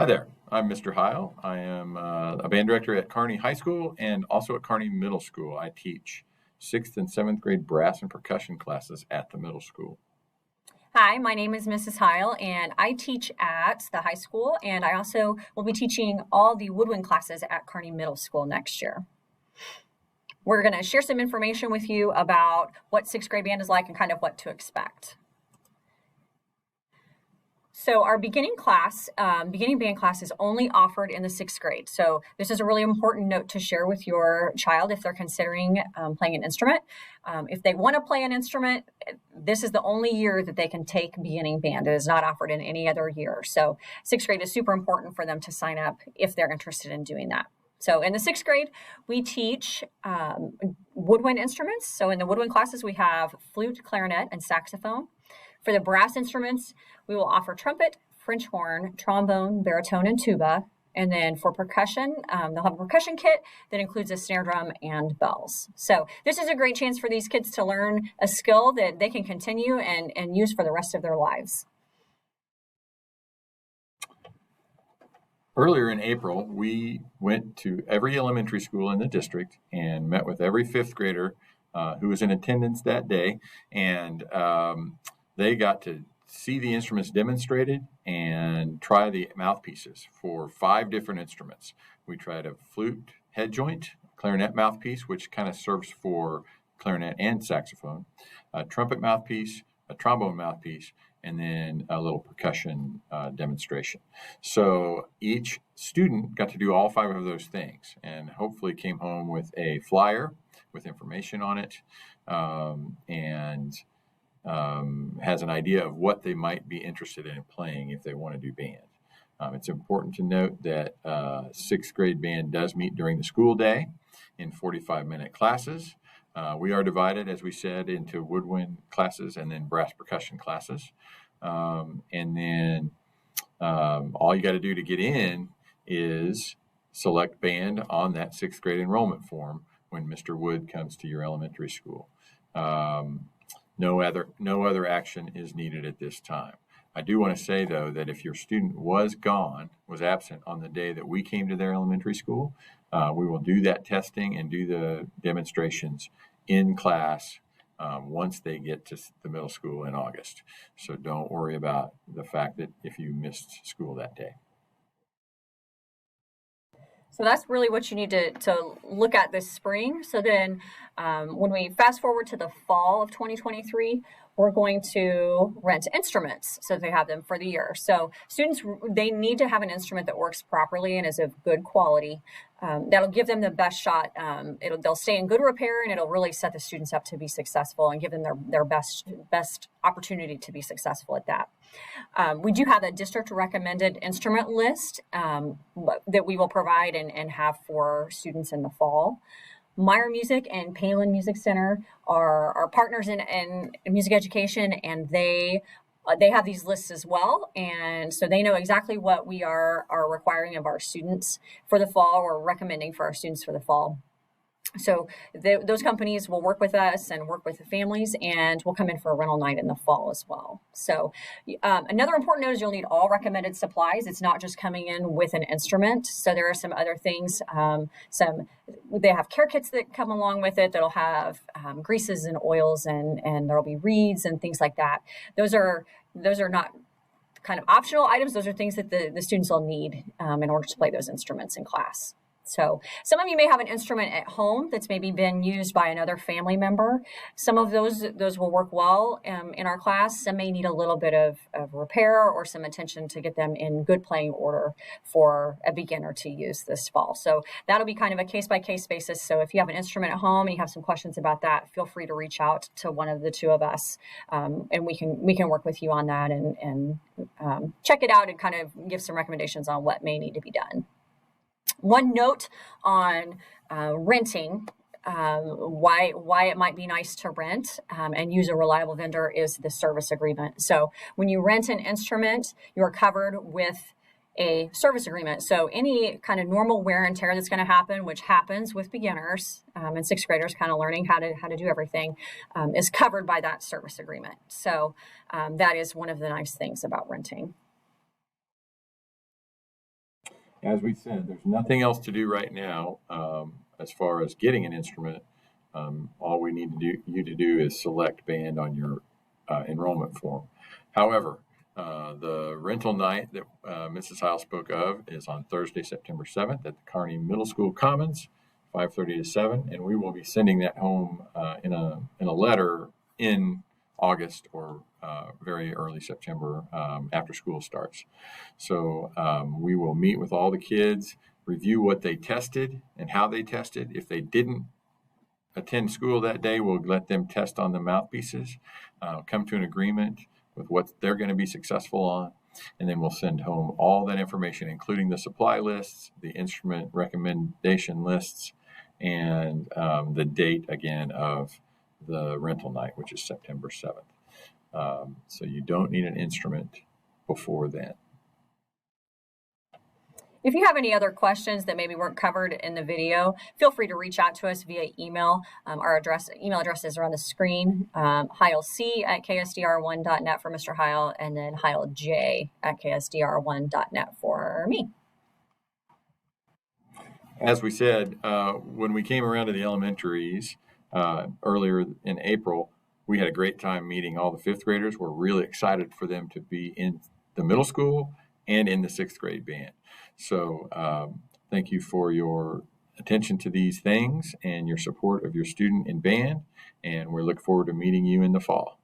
Hi there, I'm Mr. Heil. I am a band director at Kearney High School and also at Kearney Middle School. I teach 6th and 7th grade brass and percussion classes at the middle school. Hi, my name is Mrs. Heil, and I teach at the high school, and I also will be teaching all the woodwind classes at Kearney Middle School next year. We're going to share some information with you about what sixth grade band is like and kind of what to expect. So our beginning band class is only offered in the sixth grade. So this is a really important note to share with your child if they're considering playing an instrument. If they want to play an instrument, this is the only year that they can take beginning band. It is not offered in any other year. So sixth grade is super important for them to sign up if they're interested in doing that. So in the sixth grade, we teach woodwind instruments. So in the woodwind classes, we have flute, clarinet, and saxophone. For the brass instruments, we will offer trumpet, French horn, trombone, baritone, and tuba. And then for percussion, they'll have a percussion kit that includes a snare drum and bells. So this is a great chance for these kids to learn a skill that they can continue and use for the rest of their lives. Earlier in April, we went to every elementary school in the district and met with every fifth grader who was in attendance that day. And they got to see the instruments demonstrated and try the mouthpieces for 5 different instruments. We tried a flute head joint, clarinet mouthpiece, which kind of serves for clarinet and saxophone, a trumpet mouthpiece, a trombone mouthpiece, and then a little percussion demonstration. So each student got to do all 5 of those things and hopefully came home with a flyer with information on it and has an idea of what they might be interested in playing if they want to do band. It's important to note that 6th grade band does meet during the school day in 45-minute classes. We are divided, as we said, into woodwind classes and then brass percussion classes. And then all you got to do to get in is select band on that 6th grade enrollment form when Mr. Wood comes to your elementary school. No other action is needed at this time. I do want to say, though, that if your student was absent on the day that we came to their elementary school, we will do that testing and do the demonstrations in class once they get to the middle school in August. So don't worry about the fact that if you missed school that day. So that's really what you need to look at this spring. So then when we fast forward to the fall of 2023, we're going to rent instruments so that they have them for the year. So students, they need to have an instrument that works properly and is of good quality. That'll give them the best shot. They'll stay in good repair, and it'll really set the students up to be successful and give them their best opportunity to be successful at that. We do have a district recommended instrument list that we will provide and have for students in the fall. Meyer Music and Palin Music Center are partners in music education, and they have these lists as well, and so they know exactly what we are requiring of our students for the fall, or recommending for our students for the fall. So those companies will work with us and work with the families, and we'll come in for a rental night in the fall as well. So another important note is you'll need all recommended supplies. It's not just coming in with an instrument. So there are some other things. They have care kits that come along with it that'll have greases and oils, and there'll be reeds and things like that. Those are not kind of optional items. Those are things that the students will need in order to play those instruments in class. So some of you may have an instrument at home that's maybe been used by another family member. Some of those will work well in our class. Some may need a little bit of repair or some attention to get them in good playing order for a beginner to use this fall. So that'll be kind of a case-by-case basis. So if you have an instrument at home and you have some questions about that, feel free to reach out to one of the two of us, and we can work with you on that and check it out and kind of give some recommendations on what may need to be done. One note on renting, why it might be nice to rent and use a reliable vendor is the service agreement. So when you rent an instrument, you are covered with a service agreement. So any kind of normal wear and tear that's going to happen, which happens with beginners and sixth graders kind of learning how to do everything, is covered by that service agreement. So that is one of the nice things about renting. as we said, there's nothing else to do right now as far as getting an instrument. All we need you to do is select band on your enrollment form. However, the rental night that Mrs. Heil spoke of is on Thursday, September 7th at the Kearney Middle School Commons, 5:30 to 7, and we will be sending that home in a letter in August or very early September after school starts. So we will meet with all the kids, review what they tested and how they tested. If they didn't attend school that day, we'll let them test on the mouthpieces, come to an agreement with what they're going to be successful on, and then we'll send home all that information, including the supply lists, the instrument recommendation lists, and the date again of the rental night, which is September 7th. So you don't need an instrument before then. If you have any other questions that maybe weren't covered in the video, feel free to reach out to us via email. Our email addresses are on the screen. HeilC@ksdr1.net for Mr. Heil, and then HeilJ@ksdr1.net for me. As we said, when we came around to the elementaries earlier in April, we had a great time meeting all the fifth graders. We're really excited for them to be in the middle school and in the sixth grade band. So thank you for your attention to these things and your support of your student in band. And we look forward to meeting you in the fall.